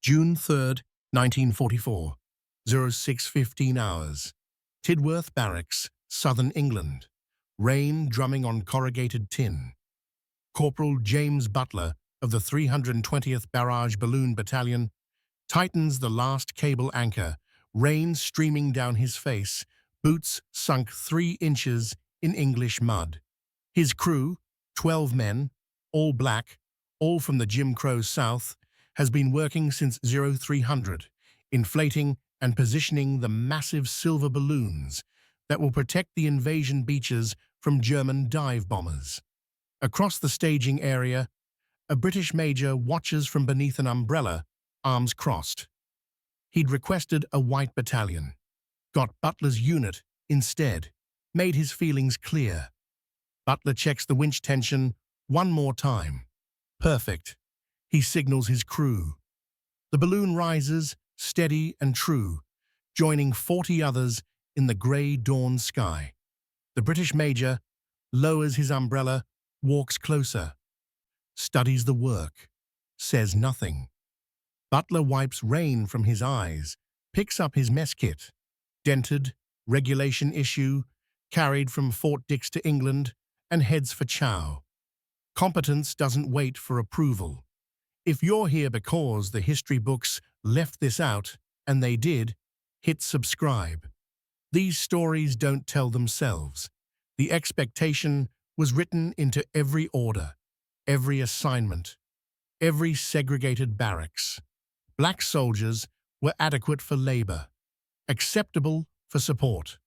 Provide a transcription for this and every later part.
June 3rd, 1944, 06:15 hours. Tidworth Barracks, Southern England. Rain drumming on corrugated tin. Corporal James Butler of the 320th Barrage Balloon Battalion tightens the last cable anchor, rain streaming down his face, boots sunk 3 inches in English mud. His crew, 12 men, all black, all from the Jim Crow South, has been working since 0300, inflating and positioning the massive silver balloons that will protect the invasion beaches from German dive bombers. Across the staging area, a British major watches from beneath an umbrella, arms crossed. He'd requested a white battalion, got Butler's unit instead, made his feelings clear. Butler checks the winch tension one more time. Perfect. He signals his crew. The balloon rises, steady and true, joining 40 others in the grey dawn sky. The British major lowers his umbrella, walks closer, studies the work, says nothing. Butler wipes rain from his eyes, picks up his mess kit, dented, regulation issue, carried from Fort Dix to England, and heads for Chow. Competence doesn't wait for approval. If you're here because the history books left this out, and they did, hit subscribe. These stories don't tell themselves. The expectation was written into every order, every assignment, every segregated barracks. Black soldiers were adequate for labor, acceptable for support,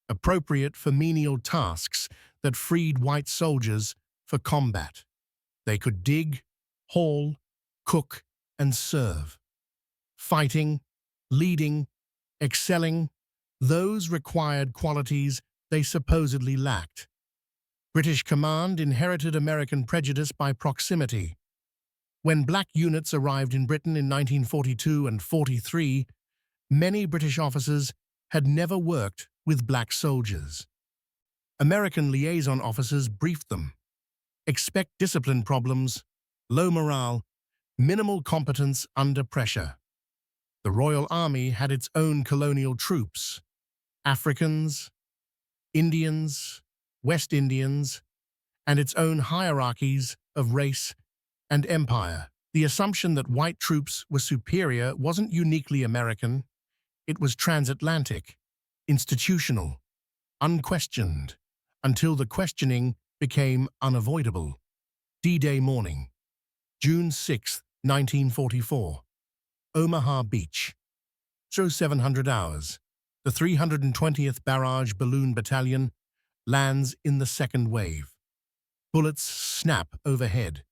appropriate for menial tasks that freed white soldiers for combat. They could dig, haul, cook, and serve. Fighting, leading, excelling, those required qualities they supposedly lacked. British command inherited American prejudice by proximity. When black units arrived in Britain in 1942 and 43, many British officers had never worked with black soldiers. American liaison officers briefed them. Expect discipline problems, low morale, minimal competence under pressure. The Royal Army had its own colonial troops, Africans, Indians, West Indians, and its own hierarchies of race and empire. The assumption that white troops were superior wasn't uniquely American. It was transatlantic, institutional, unquestioned, until the questioning became unavoidable. D-Day morning, June 6, 1944. Omaha Beach. 0700 hours. The 320th Barrage Balloon Battalion lands in the second wave. Bullets snap overhead.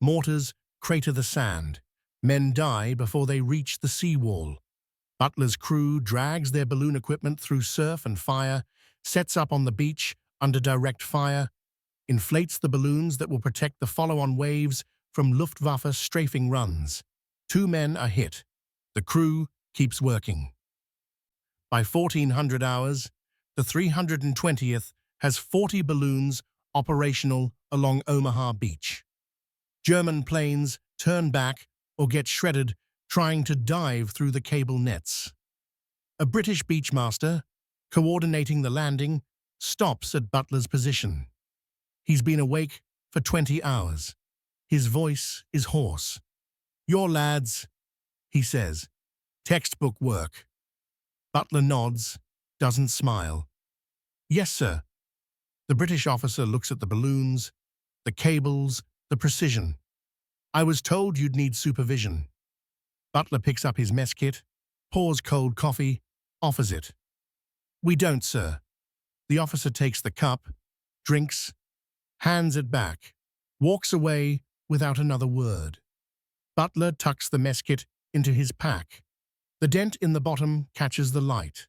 Mortars crater the sand. Men die before they reach the seawall. Butler's crew drags their balloon equipment through surf and fire, sets up on the beach under direct fire, inflates the balloons that will protect the follow-on waves from Luftwaffe strafing runs. 2 men are hit. The crew keeps working. By 1400 hours, the 320th has 40 balloons operational along Omaha Beach. German planes turn back or get shredded trying to dive through the cable nets. A British beachmaster, coordinating the landing, stops at Butler's position. He's been awake for 20 hours. His voice is hoarse. "Your lads," he says. "Textbook work." Butler nods, doesn't smile. "Yes, sir." The British officer looks at the balloons, the cables, the precision. "I was told you'd need supervision." Butler picks up his mess kit, pours cold coffee, offers it. "We don't, sir." The officer takes the cup, drinks, hands it back, walks away without another word. Butler tucks the mess kit into his pack. The dent in the bottom catches the light.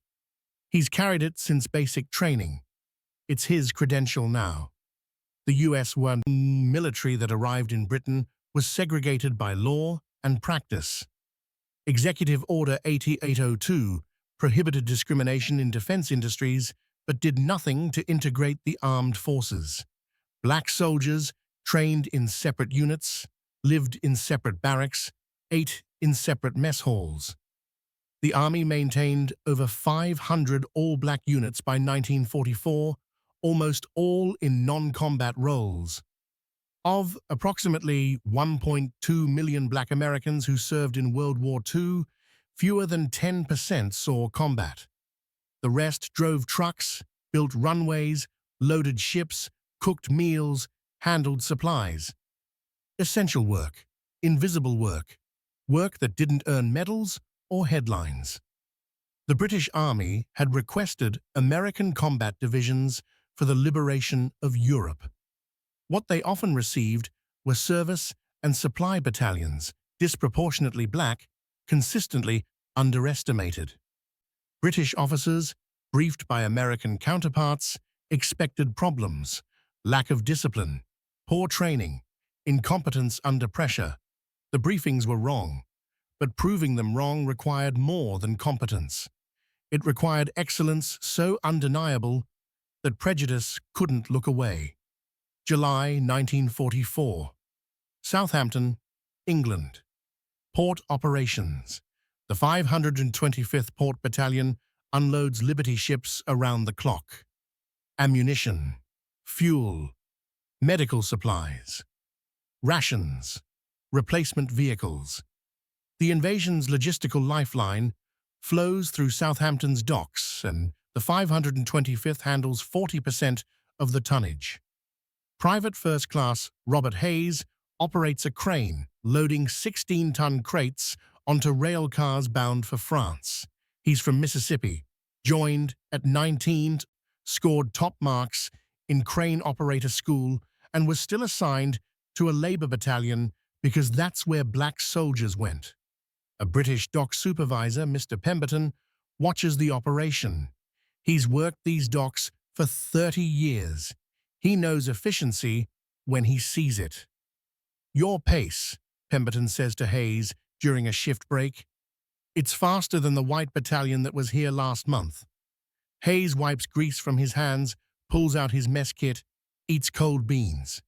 He's carried it since basic training. It's his credential now. The US military that arrived in Britain was segregated by law and practice. Executive Order 8802 prohibited discrimination in defense industries but did nothing to integrate the armed forces. Black soldiers trained in separate units, lived in separate barracks, ate in separate mess halls. The Army maintained over 500 all-black units by 1944, almost all in non-combat roles. Of approximately 1.2 million black Americans who served in World War II, fewer than 10% saw combat. The rest drove trucks, built runways, loaded ships, cooked meals, handled supplies. Essential work, invisible work, work that didn't earn medals or headlines. The British Army had requested American combat divisions for the liberation of Europe. What they often received were service and supply battalions, disproportionately black, consistently underestimated. British officers, briefed by American counterparts, expected problems, lack of discipline, poor training, incompetence under pressure. The briefings were wrong, but proving them wrong required more than competence. It required excellence so undeniable that prejudice couldn't look away. July 1944. Southampton, England. Port operations. The 525th Port Battalion unloads Liberty ships around the clock. Ammunition, fuel, medical supplies, rations, replacement vehicles. The invasion's logistical lifeline flows through Southampton's docks, and the 525th handles 40% of the tonnage. Private First Class Robert Hayes operates a crane loading 16-ton crates onto rail cars bound for France. He's from Mississippi, joined at 19, scored top marks in crane operator school, and was still assigned to a labor battalion because that's where black soldiers went. A British dock supervisor, Mr. Pemberton, watches the operation. He's worked these docks for 30 years. He knows efficiency when he sees it. "Your pace," Pemberton says to Hayes during a shift break. "It's faster than the white battalion that was here last month." Hayes wipes grease from his hands, pulls out his mess kit, eats cold beans.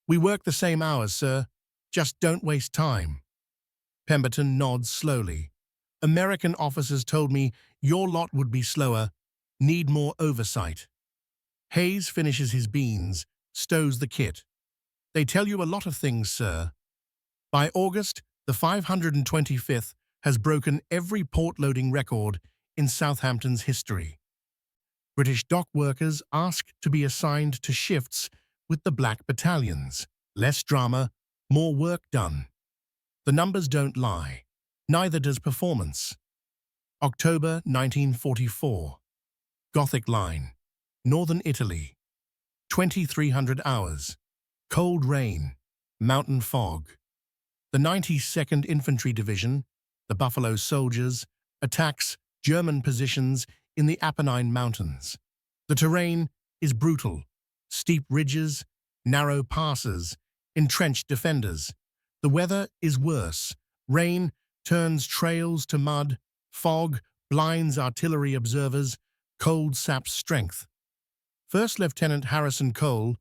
"We work the same hours, sir. Just don't waste time." Pemberton nods slowly. "American officers told me your lot would be slower, need more oversight." Hayes finishes his beans, stows the kit. "They tell you a lot of things, sir." By August, the 525th has broken every port-loading record in Southampton's history. British dock workers ask to be assigned to shifts with the black battalions. Less drama, more work done. The numbers don't lie. Neither does performance. October 1944. Gothic Line. Northern Italy. 2,300 hours. Cold rain. Mountain fog. The 92nd Infantry Division, the Buffalo Soldiers, attacks German positions in the Apennine Mountains. The terrain is brutal. Steep ridges, narrow passes, entrenched defenders. The weather is worse. Rain turns trails to mud. Fog blinds artillery observers. Cold saps strength. First Lieutenant Harrison Cole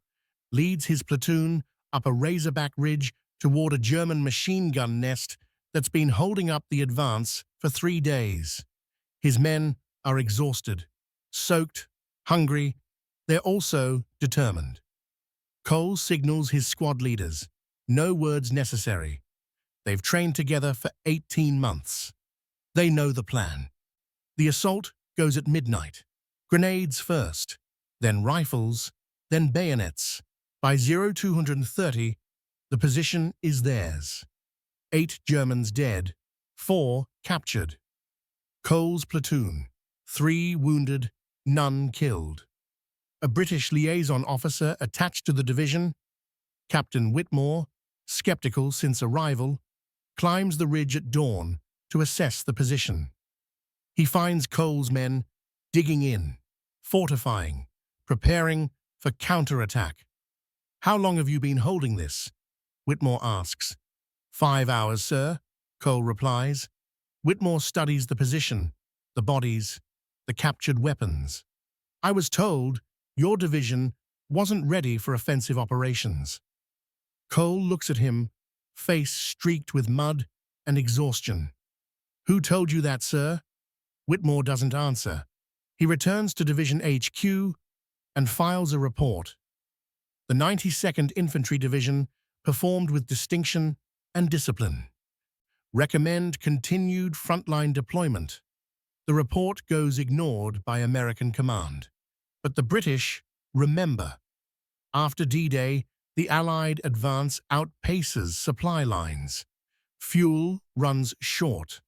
leads his platoon up a razorback ridge toward a German machine gun nest that's been holding up the advance for 3 days. His men are exhausted, soaked, hungry. They're also determined. Cole signals his squad leaders. No words necessary. They've trained together for 18 months. They know the plan. The assault goes at midnight. Grenades first, then rifles, then bayonets. By 0230, the position is theirs. 8 Germans dead, 4 captured. Cole's platoon, 3 wounded, none killed. A British liaison officer attached to the division, Captain Whitmore, skeptical since arrival, climbs the ridge at dawn to assess the position. He finds Cole's men digging in, fortifying, preparing for counterattack. "How long have you been holding this?" Whitmore asks. 5 hours, sir," Cole replies. Whitmore studies the position, the bodies, the captured weapons. "I was told your division wasn't ready for offensive operations." Cole looks at him, face streaked with mud and exhaustion. "Who told you that, sir?" Whitmore doesn't answer. He returns to Division HQ and files a report. The 92nd Infantry Division performed with distinction and discipline. Recommend continued frontline deployment. The report goes ignored by American command. But the British remember. After D-Day, the Allied advance outpaces supply lines. Fuel runs short.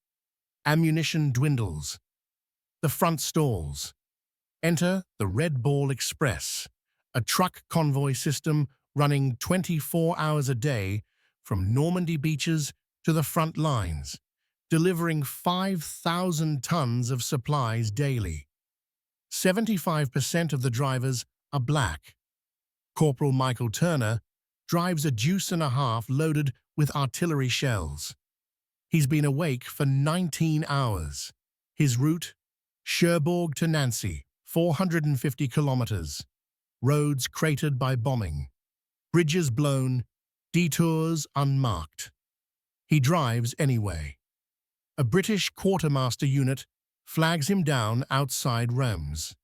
Ammunition dwindles. The front stalls. Enter the Red Ball Express, a truck convoy system running 24 hours a day from Normandy beaches to the front lines, delivering 5,000 tons of supplies daily. 75% of the drivers are black. Corporal Michael Turner drives a deuce and a half loaded with artillery shells. He's been awake for 19 hours. His route? Cherbourg to Nancy, 450 kilometers. Roads cratered by bombing. Bridges blown, detours unmarked. He drives anyway. A British quartermaster unit flags him down outside Reims.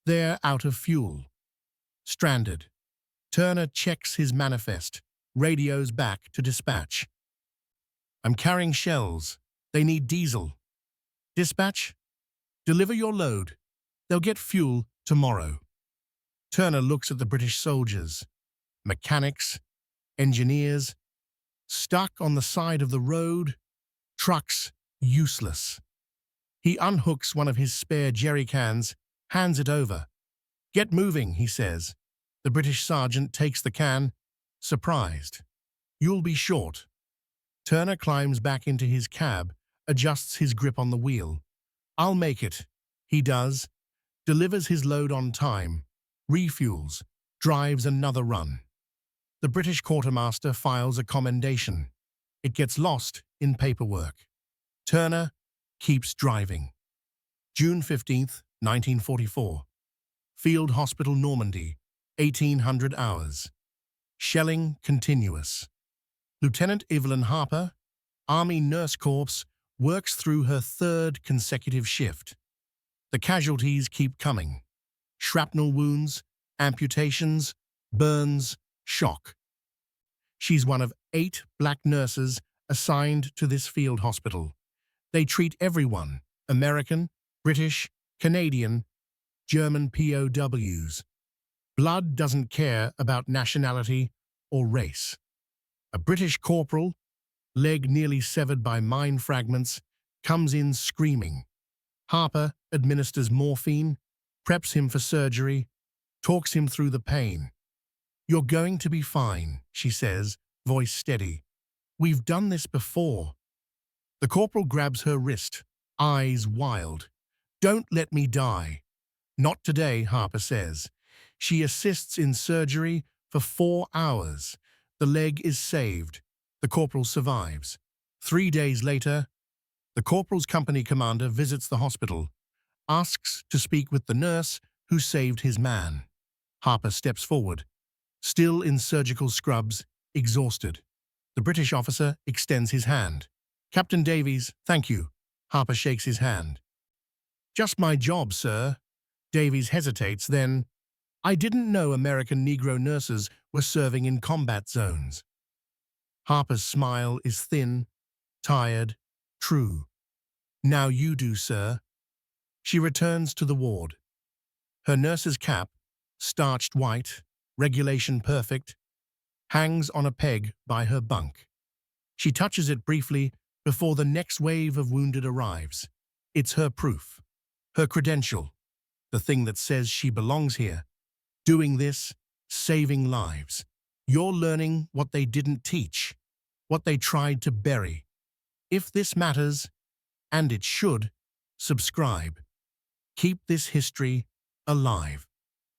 They're out of fuel. Stranded. Turner checks his manifest, radios back to dispatch. "I'm carrying shells. They need diesel." "Dispatch? Deliver your load. They'll get fuel tomorrow." Turner looks at the British soldiers, mechanics, engineers, stuck on the side of the road, trucks useless. He unhooks one of his spare jerry cans, hands it over. "Get moving," he says. The British sergeant takes the can, surprised. "You'll be short." Turner climbs back into his cab, adjusts his grip on the wheel. "I'll make it." He does, delivers his load on time, refuels, drives another run. The British quartermaster files a commendation. It gets lost in paperwork. Turner keeps driving. June 15th, 1944. Field Hospital, Normandy, 1800 hours. Shelling continuous. Lieutenant Evelyn Harper, Army Nurse Corps, works through her third consecutive shift. The casualties keep coming. Shrapnel wounds, amputations, burns, shock. She's one of 8 black nurses assigned to this field hospital. They treat everyone, American, British, Canadian, German POWs. Blood doesn't care about nationality or race. A British corporal, leg nearly severed by mine fragments, comes in screaming. Harper administers morphine, preps him for surgery, talks him through the pain. "You're going to be fine," she says, voice steady. "We've done this before." The corporal grabs her wrist, eyes wild. "Don't let me die." "Not today," Harper says. She assists in surgery for 4 hours. The leg is saved. The corporal survives. 3 days later, the corporal's company commander visits the hospital, asks to speak with the nurse who saved his man. Harper steps forward, still in surgical scrubs, exhausted. The British officer extends his hand. "Captain Davies, thank you." Harper shakes his hand. "Just my job, sir." Davies hesitates, then, "I didn't know American Negro nurses were serving in combat zones." Harper's smile is thin, tired, true. "Now you do, sir." She returns to the ward. Her nurse's cap, starched white, regulation perfect, hangs on a peg by her bunk. She touches it briefly before the next wave of wounded arrives. It's her proof, her credential, the thing that says she belongs here. Doing this, saving lives. You're learning what they didn't teach, what they tried to bury. If this matters, and it should, subscribe. Keep this history alive.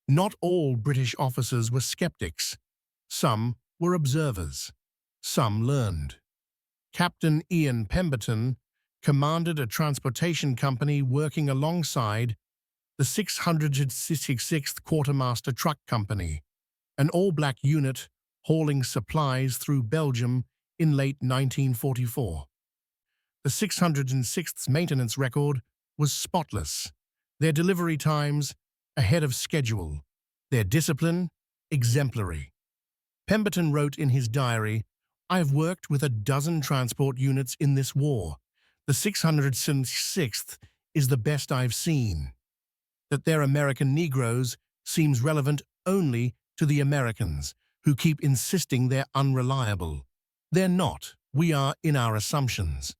Not all British officers were skeptics. Some were observers. Some learned. Captain Ian Pemberton commanded a transportation company working alongside the 666th Quartermaster Truck Company, an all-black unit hauling supplies through Belgium in late 1944. The 606th's maintenance record was spotless, their delivery times ahead of schedule, their discipline exemplary. Pemberton wrote in his diary, "I have worked with a dozen transport units in this war. The 606th is the best I've seen." That they're American Negroes seems relevant only to the Americans, who keep insisting they're unreliable. They're not. We are in our assumptions.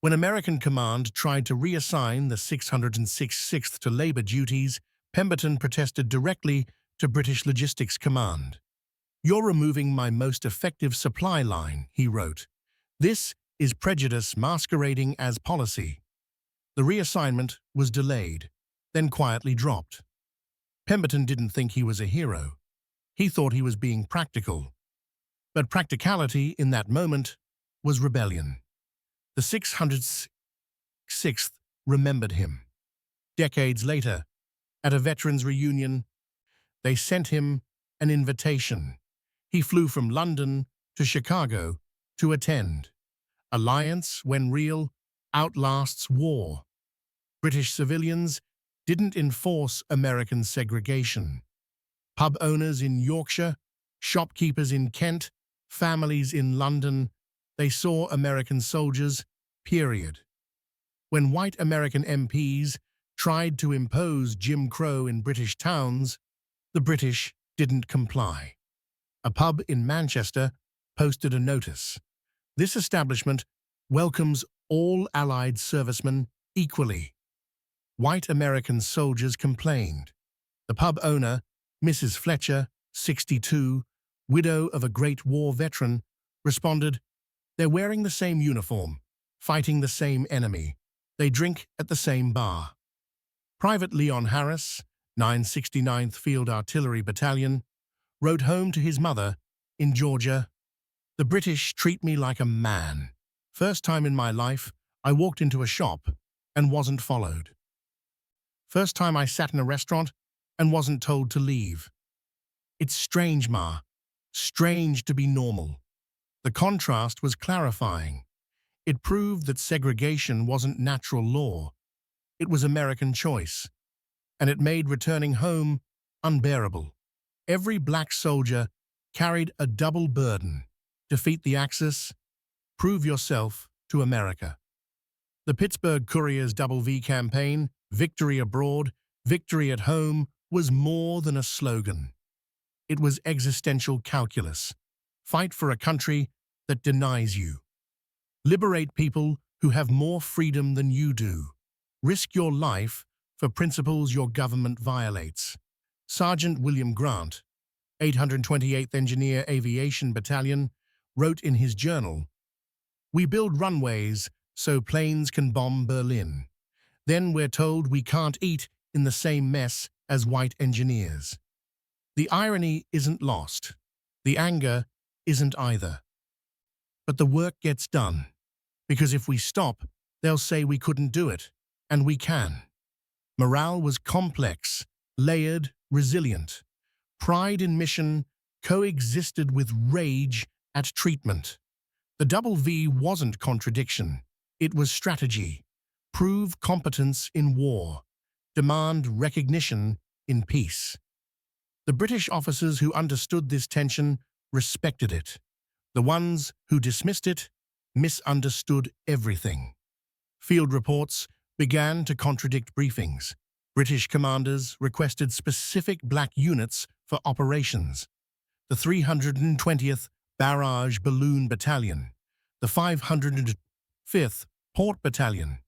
When American command tried to reassign the 606th to labor duties, Pemberton protested directly to British Logistics Command. "You're removing my most effective supply line," he wrote. "This is prejudice masquerading as policy." The reassignment was delayed, then quietly dropped. Pemberton didn't think he was a hero. He thought he was being practical. But practicality in that moment was rebellion. The 606th remembered him. Decades later, at a veterans reunion, they sent him an invitation. He flew from London to Chicago to attend. Alliance, when real, outlasts war. British civilians didn't enforce American segregation. Pub owners in Yorkshire, shopkeepers in Kent, families in London, they saw American soldiers, period. When white American MPs tried to impose Jim Crow in British towns, the British didn't comply. A pub in Manchester posted a notice. "This establishment welcomes all Allied servicemen equally." White American soldiers complained. The pub owner, Mrs. Fletcher, 62, widow of a Great War veteran, responded, "They're wearing the same uniform, fighting the same enemy. They drink at the same bar." Private Leon Harris, 969th Field Artillery Battalion, wrote home to his mother in Georgia, "The British treat me like a man. First time in my life, I walked into a shop and wasn't followed. First time I sat in a restaurant and wasn't told to leave. It's strange, Ma. Strange to be normal." The contrast was clarifying. It proved that segregation wasn't natural law. It was American choice. And it made returning home unbearable. Every black soldier carried a double burden: defeat the Axis, prove yourself to America. The Pittsburgh Courier's Double V campaign, "Victory Abroad, Victory at Home," was more than a slogan. It was existential calculus. Fight for a country that denies you. Liberate people who have more freedom than you do. Risk your life for principles your government violates. Sergeant William Grant, 828th Engineer Aviation Battalion, wrote in his journal, "We build runways so planes can bomb Berlin. Then we're told we can't eat in the same mess as white engineers." The irony isn't lost. The anger isn't either. But the work gets done. Because if we stop, they'll say we couldn't do it. And we can. Morale was complex, layered, resilient. Pride in mission coexisted with rage at treatment. The Double V wasn't contradiction. It was strategy. Prove competence in war. Demand recognition in peace. The British officers who understood this tension respected it. The ones who dismissed it misunderstood everything. Field reports began to contradict briefings. British commanders requested specific black units for operations. The 320th Barrage Balloon Battalion, the 505th Port Battalion,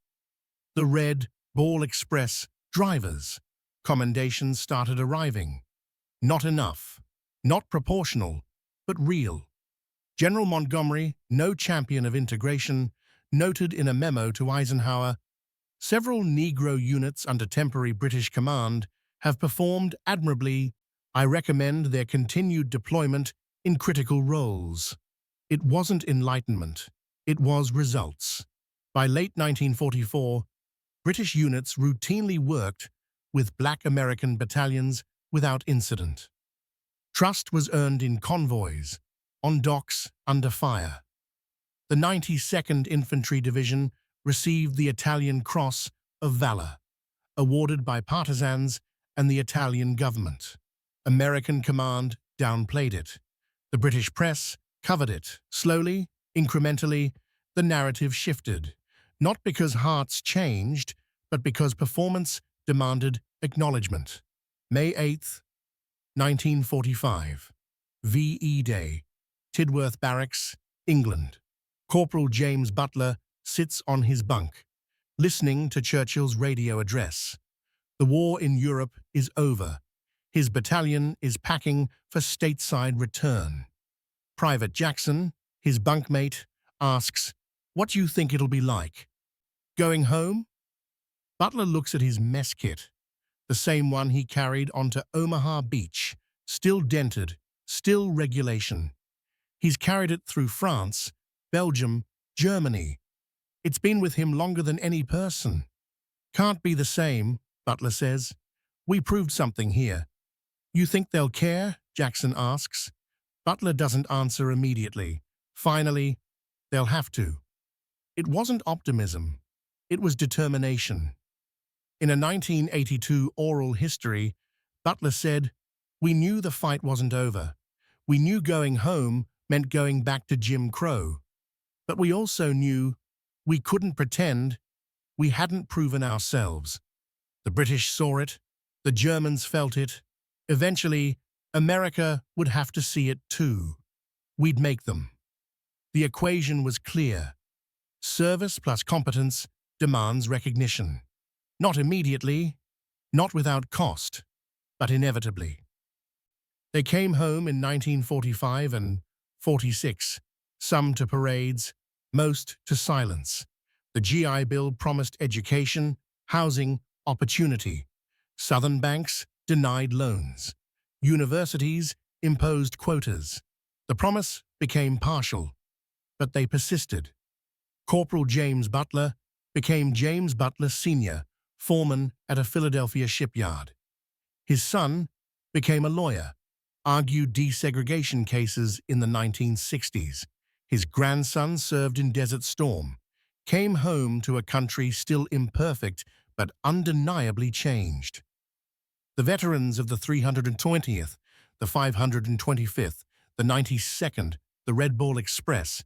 the Red Ball Express drivers. Commendations started arriving. Not enough, not proportional, but real. General Montgomery, no champion of integration, noted in a memo to Eisenhower, "Several Negro units under temporary British command have performed admirably. I recommend their continued deployment in critical roles." It wasn't enlightenment. It was results. By late 1944, British units routinely worked with black American battalions without incident. Trust was earned in convoys, on docks, under fire. The 92nd Infantry Division received the Italian Cross of Valor, awarded by partisans and the Italian government. American command downplayed it. The British press covered it. Slowly, incrementally, the narrative shifted, not because hearts changed, but because performance demanded acknowledgement. May 8th, 1945. VE Day. Tidworth Barracks, England. Corporal James Butler sits on his bunk, listening to Churchill's radio address. The war in Europe is over. His battalion is packing for stateside return. Private Jackson, his bunkmate, asks, "What do you think it'll be like? Going home?" Butler looks at his mess kit, the same one he carried onto Omaha Beach, still dented, still regulation. He's carried it through France, Belgium, Germany. It's been with him longer than any person. "Can't be the same," Butler says. "We proved something here." "You think they'll care?" Jackson asks. Butler doesn't answer immediately. Finally, "They'll have to." It wasn't optimism. It was determination. In a 1982 oral history, Butler said, "We knew the fight wasn't over. We knew going home meant going back to Jim Crow. But we also knew we couldn't pretend we hadn't proven ourselves." The British saw it. The Germans felt it. Eventually, America would have to see it too. We'd make them. The equation was clear. Service plus competence demands recognition. Not immediately, not without cost, but inevitably. They came home in 1945 and 46, some to parades, most to silence. The GI Bill promised education, housing, opportunity. Southern banks denied loans. Universities imposed quotas. The promise became partial, but they persisted. Corporal James Butler became James Butler Sr., foreman at a Philadelphia shipyard. His son became a lawyer, argued desegregation cases in the 1960s. His grandson served in Desert Storm, came home to a country still imperfect but undeniably changed. The veterans of the 320th, the 525th, the 92nd, the Red Ball Express,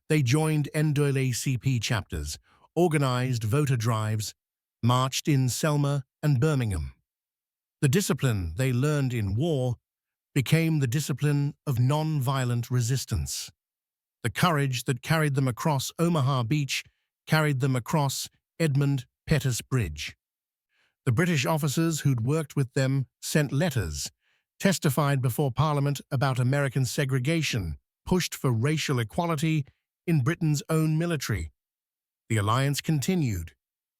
they joined NAACP chapters, organized voter drives, marched in Selma and Birmingham. The discipline they learned in war became the discipline of non-violent resistance. The courage that carried them across Omaha Beach carried them across Edmund Pettus Bridge. The British officers who'd worked with them sent letters, testified before Parliament about American segregation, pushed for racial equality in Britain's own military. The alliance continued.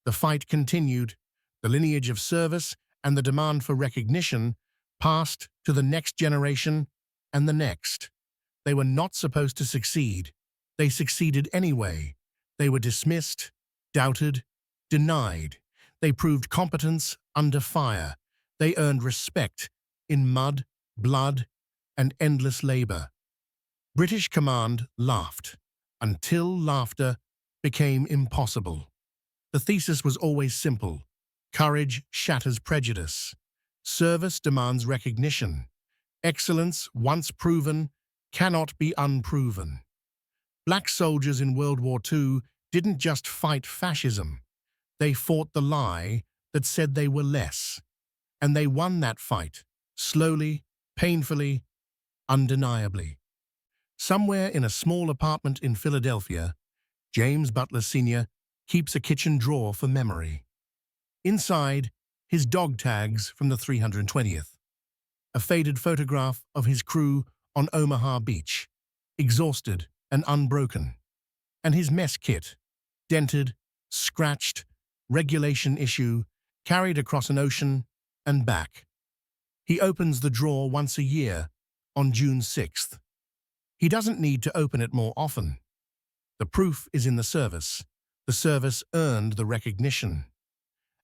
The fight continued. The lineage of service and the demand for recognition passed to the next generation and the next. They were not supposed to succeed. They succeeded anyway. They were dismissed, doubted, denied. They proved competence under fire. They earned respect in mud, blood, and endless labor. British command laughed until laughter became impossible. The thesis was always simple. Courage shatters prejudice. Service demands recognition. Excellence, once proven, cannot be unproven. Black soldiers in World War II didn't just fight fascism. They fought the lie that said they were less. And they won that fight, slowly, painfully, undeniably. Somewhere in a small apartment in Philadelphia, James Butler Sr. keeps a kitchen drawer for memory. Inside, his dog tags from the 320th. A faded photograph of his crew on Omaha Beach, exhausted and unbroken. And his mess kit, dented, scratched, regulation issue, carried across an ocean and back. He opens the drawer once a year, on June 6th. He doesn't need to open it more often. The proof is in the service. The service earned the recognition.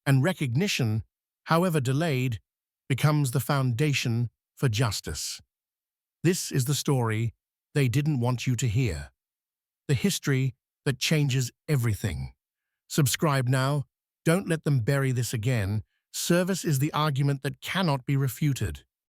And recognition, however delayed, becomes the foundation for justice. This is the story they didn't want you to hear. the history that changes everything. Subscribe now. Don't let them bury this again. Service is the argument that cannot be refuted.